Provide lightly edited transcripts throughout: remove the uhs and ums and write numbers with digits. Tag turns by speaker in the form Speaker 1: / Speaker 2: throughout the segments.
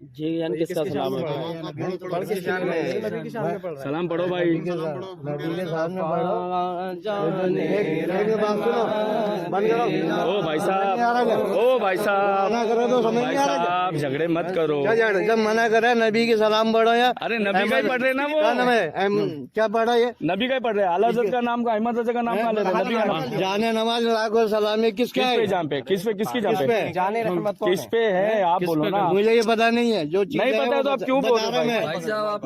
Speaker 1: جی یعنی کس کا سلام ہے؟ سلام پڑھو بھائی.
Speaker 2: نبی کے سامنے پڑھو. ایک بات سنو، بند کرو.
Speaker 1: او بھائی صاحب، او بھائی صاحب،
Speaker 2: منع کرو تو سمجھ
Speaker 1: بھائی
Speaker 2: نہیں آ رہا.
Speaker 1: صاحب جھگڑے مت کرو.
Speaker 2: جب منع کرے نبی کے سلام پڑھو. یا
Speaker 1: ارے نبی کا ہی پڑھ رہے نا وہ.
Speaker 2: کیا نام ہے؟ کیا پڑھا یہ؟
Speaker 1: نبی کا ہی پڑھ رہے. اعلیٰ حضرت کا نام کا، احمد رضا کا نام کا لے رہے. نبی کا نام.
Speaker 2: جانے نماز لاکھوں سلامی کس کا
Speaker 1: کس
Speaker 2: ہے؟
Speaker 1: پہ جان پہ؟ کس پہ؟ کس کی جان پہ؟
Speaker 2: جانے رحمت
Speaker 1: کس پہ ہے آپ بولو نا.
Speaker 2: مجھے یہ پتا نہیں ہے. جو چیز
Speaker 1: نہیں پتا ہے تو آپ کیوں بول رہے ہیں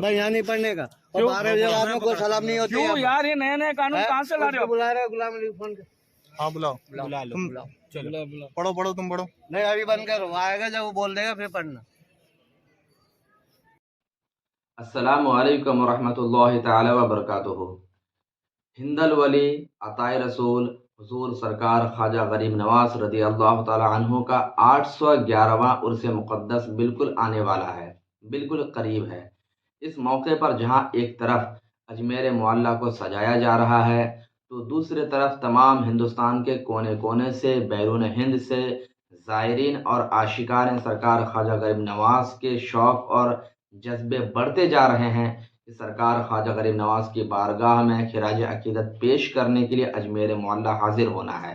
Speaker 2: بھائی؟ یہاں نہیں پڑھنے کا. اور 12 بجے رات میں کوئی سلام نہیں ہوتی.
Speaker 1: کیوں یار یہ نئے نئے قانون کہاں سے لا رہے ہو؟
Speaker 2: بلا رہے ہو غلام علی فون کر.
Speaker 3: ہاں بلاؤ، پڑھو پڑھو تم پڑھو.
Speaker 2: نہیں ابھی بند کرو، آئے گا جب وہ بول دے گا پھر پڑھنا.
Speaker 4: السلام علیکم ورحمۃ اللہ تعالی وبرکاتہ. ہند الولی عطائے رسول حضور سرکار خواجہ غریب نواز رضی اللہ تعالی عنہ کا 811واں عرس مقدس بالکل آنے والا ہے، بالکل قریب ہے. اس موقع پر جہاں ایک طرف اجمیر معلیٰ کو سجایا جا رہا ہے تو دوسری طرف تمام ہندوستان کے کونے کونے سے، بیرون ہند سے زائرین اور عاشقان سرکار خواجہ غریب نواز کے شوق اور جذبے بڑھتے جا رہے ہیں کہ سرکار خواجہ غریب نواز کی بارگاہ میں خراج عقیدت پیش کرنے کے لیے اجمیر معلیٰ حاضر ہونا ہے.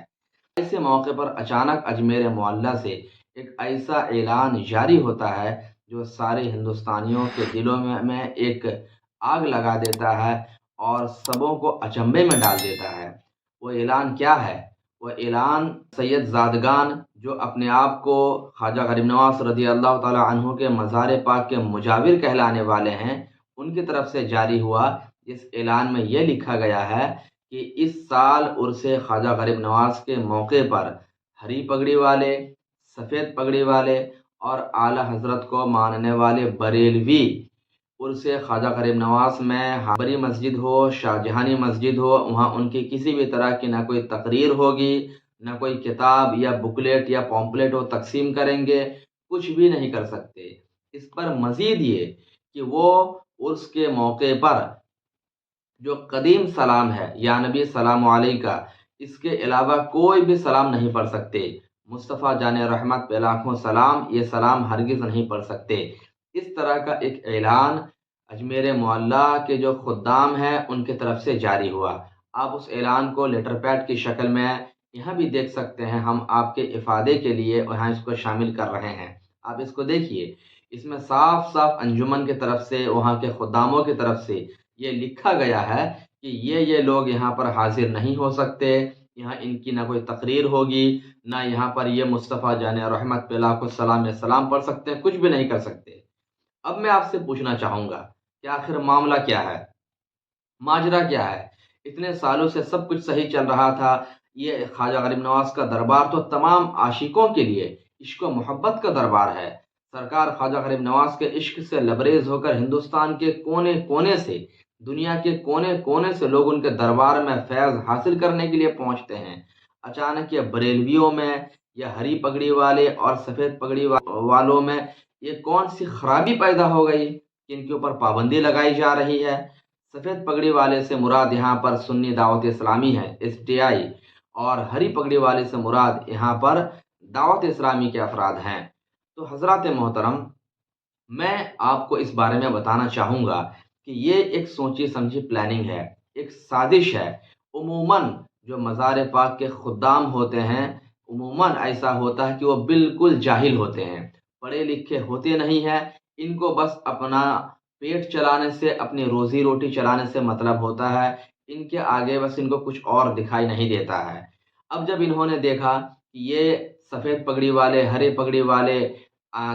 Speaker 4: ایسے موقع پر اچانک اجمیر معلیٰ سے ایک ایسا اعلان جاری ہوتا ہے جو سارے ہندوستانیوں کے دلوں میں ایک آگ لگا دیتا ہے اور سبوں کو اچنبھے میں ڈال دیتا ہے. وہ اعلان کیا ہے؟ وہ اعلان سید زادگان جو اپنے آپ کو خواجہ غریب نواز رضی اللہ تعالی عنہ کے مزار پاک کے مجاور کہلانے والے ہیں، ان کی طرف سے جاری ہوا. اس اعلان میں یہ لکھا گیا ہے کہ اس سال عرس خواجہ غریب نواز کے موقع پر ہری پگڑی والے، سفید پگڑی والے اور اعلیٰ حضرت کو ماننے والے بریلوی عرس خواجہ غریب نواز میں بڑی مسجد ہو، شاہ جہانی مسجد ہو، وہاں ان کی کسی بھی طرح کی نہ کوئی تقریر ہوگی، نہ کوئی کتاب یا بکلیٹ یا پومپلیٹ وہ تقسیم کریں گے، کچھ بھی نہیں کر سکتے. اس پر مزید یہ کہ وہ عرس کے موقع پر جو قدیم سلام ہے یا نبی سلام علیکہ، اس کے علاوہ کوئی بھی سلام نہیں پڑھ سکتے. مصطفیٰ جان رحمت پہ لاکھوں سلام، یہ سلام ہرگز نہیں پڑھ سکتے. اس طرح کا ایک اعلان اجمیر معلیٰ کے جو خدام ہیں ان کی طرف سے جاری ہوا. آپ اس اعلان کو لیٹر پیڈ کی شکل میں یہاں بھی دیکھ سکتے ہیں. ہم آپ کے افادے کے لیے یہاں اس کو شامل کر رہے ہیں. آپ اس کو دیکھیے، اس میں صاف صاف انجمن کی طرف سے، وہاں کے خداموں کی طرف سے یہ لکھا گیا ہے کہ یہ لوگ یہاں پر حاضر نہیں ہو سکتے. یہاں ان کی نہ کوئی تقریر ہوگی، نہ یہاں پر یہ مصطفیٰ جان رحمت پہ لاکھوں سلام سلام پڑھ سکتے ہیں، کچھ بھی نہیں کر سکتے. اب میں آپ سے پوچھنا چاہوں گا کہ آخر معاملہ کیا ہے، ماجرا کیا ہے؟ اتنے سالوں سے سب کچھ صحیح چل رہا تھا. یہ خواجہ غریب نواز کا دربار تو تمام عاشقوں کے لیے عشق و محبت کا دربار ہے. سرکار خواجہ غریب نواز کے عشق سے لبریز ہو کر ہندوستان کے کونے کونے سے، دنیا کے کونے کونے سے لوگ ان کے دربار میں فیض حاصل کرنے کے لیے پہنچتے ہیں. اچانک یہ بریلویوں میں یا ہری پگڑی والے اور سفید پگڑی والوں میں یہ کون سی خرابی پیدا ہو گئی کہ ان کے اوپر پابندی لگائی جا رہی ہے؟ سفید پگڑی والے سے مراد یہاں پر سنی دعوت اسلامی ہے، STI، اور ہری پگڑی والے سے مراد یہاں پر دعوت اسلامی کے افراد ہیں. تو حضرات محترم، میں آپ کو اس بارے میں بتانا چاہوں گا کہ یہ ایک سوچی سمجھی پلاننگ ہے، ایک سازش ہے. عموماً جو مزار پاک کے خدام ہوتے ہیں، عموماً ایسا ہوتا ہے کہ وہ بالکل جاہل ہوتے ہیں، پڑھے لکھے ہوتے نہیں ہیں. ان کو بس اپنا پیٹ چلانے سے، اپنی روزی روٹی چلانے سے مطلب ہوتا ہے. ان کے آگے بس ان کو کچھ اور دکھائی نہیں دیتا ہے. اب جب انہوں نے دیکھا کہ یہ سفید پگڑی والے، ہرے پگڑی والے،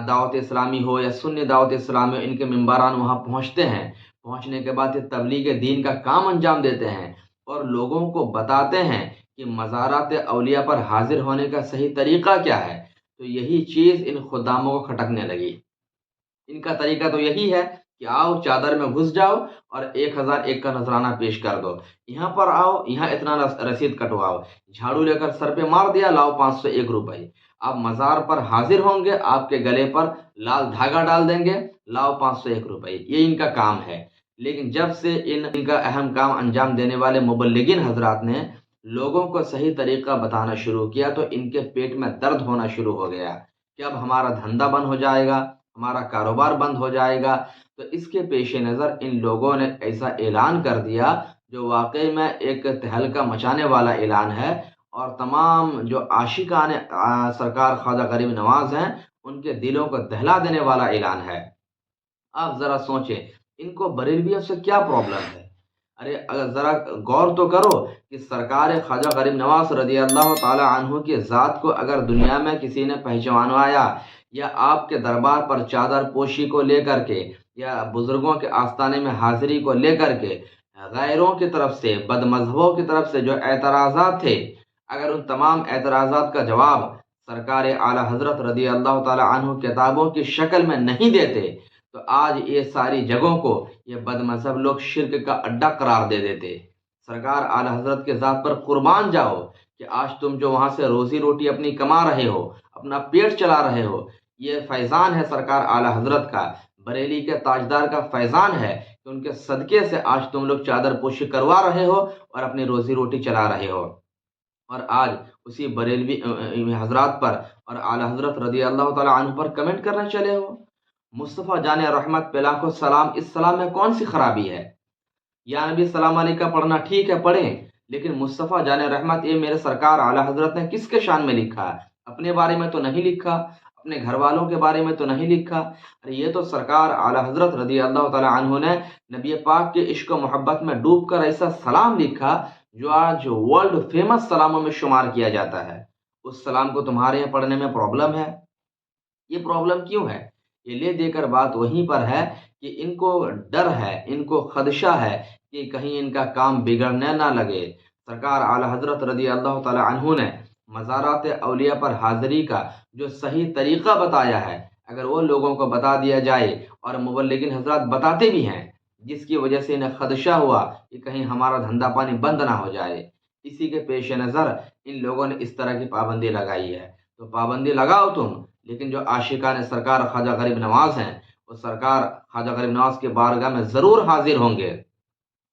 Speaker 4: دعوت اسلامی ہو یا سنی دعوت اسلامی ہو، ان کے ممبران وہاں پہنچتے ہیں، پہنچنے کے بعد یہ تبلیغ دین کا کام انجام دیتے ہیں اور لوگوں کو بتاتے ہیں کہ مزارات اولیاء پر حاضر ہونے کا صحیح طریقہ کیا ہے، تو یہی چیز ان خداموں کو کھٹکنے لگی. ان کا طریقہ تو یہی ہے کہ آؤ چادر میں گھس جاؤ اور 1001 کا نذرانہ پیش کر دو. یہاں پر آؤ، یہاں اتنا رسید کٹواؤ، جھاڑو لے کر سر پہ مار دیا، لاؤ 501 روپئے. آپ مزار پر حاضر ہوں گے، آپ کے گلے پر لال دھاگا ڈال دیں گے، لاؤ 501 روپئے. یہ ان کا کام ہے. لیکن جب سے ان کا اہم کام انجام دینے والے مبلغین حضرات نے لوگوں کو صحیح طریقہ بتانا شروع کیا تو ان کے پیٹ میں درد ہونا شروع ہو گیا. کہ اب ہمارا دھندا بند ہو جائے گا، ہمارا کاروبار بند ہو جائے گا، تو اس کے پیش نظر ان لوگوں نے ایسا اعلان کر دیا جو واقعی میں ایک تہلکہ مچانے والا اعلان ہے، اور تمام جو عاشقان سرکار خواجہ غریب نواز ہیں ان کے دلوں کو دہلا دینے والا اعلان ہے۔ آپ ذرا سوچیں ان کو بریلویوں سے کیا پرابلم ہے؟ ارے اگر ذرا غور تو کرو کہ سرکار خواجہ غریب نواز رضی اللہ تعالی عنہ کی ذات کو اگر دنیا میں کسی نے پہچانوایا، یا آپ کے دربار پر چادر پوشی کو لے کر کے، یا بزرگوں کے آستانے میں حاضری کو لے کر کے غیروں کی طرف سے، بد مذہبوں کی طرف سے جو اعتراضات تھے، اگر ان تمام اعتراضات کا جواب سرکار اعلیٰ حضرت رضی اللہ تعالی عنہ کتابوں کی شکل میں نہیں دیتے، تو آج یہ ساری جگہوں کو یہ بد مذہب لوگ شرک کا اڈا قرار دے دیتے۔ سرکار اعلیٰ حضرت کے ذات پر قربان جاؤ کہ آج تم جو وہاں سے روزی روٹی اپنی کما رہے ہو، اپنا پیٹ چلا رہے ہو، یہ فیضان ہے سرکار اعلیٰ حضرت کا، بریلی کے تاجدار کا فیضان ہے کہ ان کے صدقے سے آج تم لوگ چادر پوشی کروا رہے ہو اور اپنی روزی روٹی چلا رہے ہو۔ اور آج اسی بریلوی حضرات پر اور اعلیٰ حضرت رضی اللہ تعالیٰ عنہ پر کمنٹ کرنے چلے ہو۔ مصطفیٰ جان رحمت پہ لاکھوں سلام، اس سلام میں کون سی خرابی ہے؟ یا نبی السلام علیکہ پڑھنا ٹھیک ہے، پڑھیں، لیکن مصطفیٰ جان رحمت یہ میرے سرکار اعلیٰ حضرت نے کس کے شان میں لکھا ہے؟ اپنے بارے میں تو نہیں لکھا، اپنے گھر والوں کے بارے میں تو نہیں لکھا۔ ارے یہ تو سرکار اعلیٰ حضرت رضی اللہ تعالیٰ عنہ نے نبی پاک کے عشق و محبت میں ڈوب کر ایسا سلام لکھا جو آج ورلڈ فیمس سلاموں میں شمار کیا جاتا ہے۔ اس سلام کو تمہارے یہاں پڑھنے میں پرابلم ہے؟ یہ پرابلم کیوں ہے؟ یہ لے دے کر بات وہیں پر ہے کہ ان کو ڈر ہے، ان کو خدشہ ہے کہ کہیں ان کا کام بگڑنے نہ لگے۔ سرکار اعلیٰ حضرت رضی اللہ تعالیٰ عنہ نے مزارات اولیاء پر حاضری کا جو صحیح طریقہ بتایا ہے، اگر وہ لوگوں کو بتا دیا جائے، اور مبلغین حضرات بتاتے بھی ہیں، جس کی وجہ سے انہیں خدشہ ہوا کہ کہیں ہمارا دھندا پانی بند نہ ہو جائے، اسی کے پیش نظر ان لوگوں نے اس طرح کی پابندی لگائی ہے۔ تو پابندی لگاؤ تم، لیکن جو عاشقان سرکار خواجہ غریب نواز ہیں وہ سرکار خواجہ غریب نواز کے بارگاہ میں ضرور حاضر ہوں گے،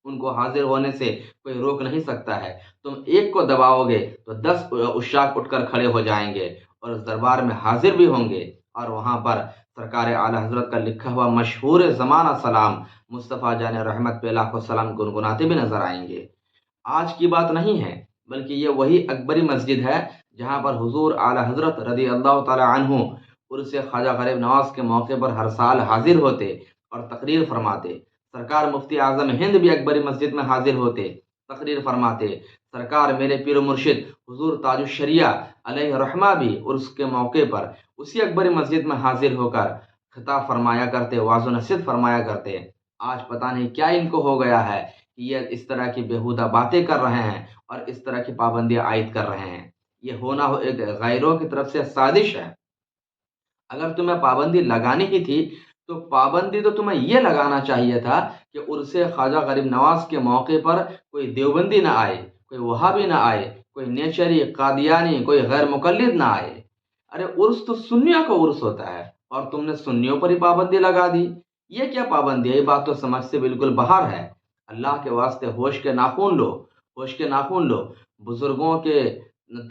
Speaker 4: ان کو حاضر ہونے سے کوئی روک نہیں سکتا ہے۔ تم ایک کو دباؤ گے تو 10 عشاق اٹھ کر کھڑے ہو جائیں گے اور اس دربار میں حاضر بھی ہوں گے، اور وہاں پر سرکار اعلیٰ حضرت کا لکھا ہوا مشہور زمانہ سلام مصطفیٰ جان رحمت پہ لاکھوں سلام گنگناتے بھی نظر آئیں گے۔ آج کی بات نہیں ہے، بلکہ یہ وہی اکبری مسجد ہے جہاں پر حضور اعلیٰ حضرت رضی اللہ تعالی عنہ عرس خواجہ غریب نواز کے موقع پر ہر سال حاضر ہوتے اور تقریر فرماتے۔ سرکار مفتی اعظم ہند بھی اکبری مسجد میں حاضر ہوتے، تقریر فرماتے۔ سرکار میرے پیر و مرشد حضور تاج الشریعہ علیہ رحمہ بھی عرس کے موقع پر اسی اکبری مسجد میں حاضر ہو کر خطاب فرمایا کرتے، واعظ و نصیحت فرمایا کرتے۔ آج پتہ نہیں کیا ان کو ہو گیا ہے کہ یہ اس طرح کی بیہودہ باتیں کر رہے ہیں اور اس طرح کی پابندیاں عائد کر رہے ہیں۔ یہ ہونا ایک غیروں کی طرف سے سازش ہے۔ اگر تمہیں پابندی لگانی ہی تھی تو پابندی تو تمہیں یہ لگانا چاہیے تھا کہ عرس خواجہ غریب نواز کے موقع پر کوئی دیوبندی نہ آئے، کوئی وہابی نہ آئے، کوئی نیچری، قادیانی، کوئی غیر مقلد نہ آئے۔ ارے عرس تو سنیوں کا عرس ہوتا ہے اور تم نے سنیوں پر ہی پابندی لگا دی۔ یہ کیا پابندی ہے؟ یہ بات تو سمجھ سے بالکل باہر ہے۔ اللہ کے واسطے ہوش کے ناخن لو، ہوش کے ناخن لو۔ بزرگوں کے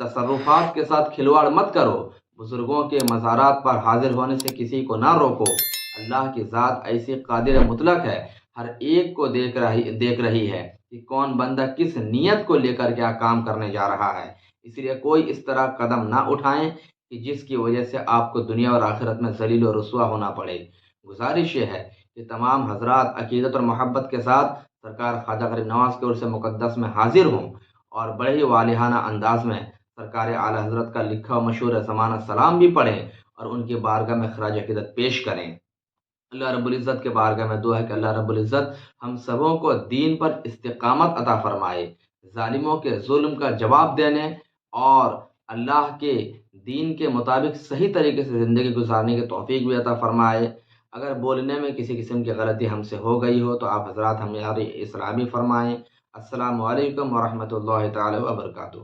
Speaker 4: تصرفات کے ساتھ کھلواڑ مت کرو، بزرگوں کے مزارات پر حاضر ہونے سے کسی کو نہ روکو۔ اللہ کی ذات ایسی قادر مطلق ہے، ہر ایک کو دیکھ رہی ہے کہ کون بندہ کس نیت کو لے کر کیا کام کرنے جا رہا ہے۔ اس لیے کوئی اس طرح قدم نہ اٹھائیں کہ جس کی وجہ سے آپ کو دنیا اور آخرت میں ذلیل و رسوا ہونا پڑے۔ گزارش یہ ہے کہ تمام حضرات عقیدت اور محبت کے ساتھ سرکار خواجہ غریب نواز کے عرس مقدس میں حاضر ہوں اور بڑے ہی والہانہ انداز میں سرکار اعلیٰ حضرت کا لکھا ہوا مشہور زمانہ سلام بھی پڑھیں اور ان کی بارگاہ میں خراج عقیدت پیش کریں۔ اللہ رب العزت کے بارگاہ میں دعا ہے کہ اللہ رب العزت ہم سبوں کو دین پر استقامت عطا فرمائے، ظالموں کے ظلم کا جواب دینے اور اللہ کے دین کے مطابق صحیح طریقے سے زندگی گزارنے کی توفیق بھی عطا فرمائے۔ اگر بولنے میں کسی قسم کی غلطی ہم سے ہو گئی ہو تو آپ حضرات ہماری اصلاح بھی فرمائیں۔ السلام علیکم ورحمۃ اللہ تعالی وبرکاتہ۔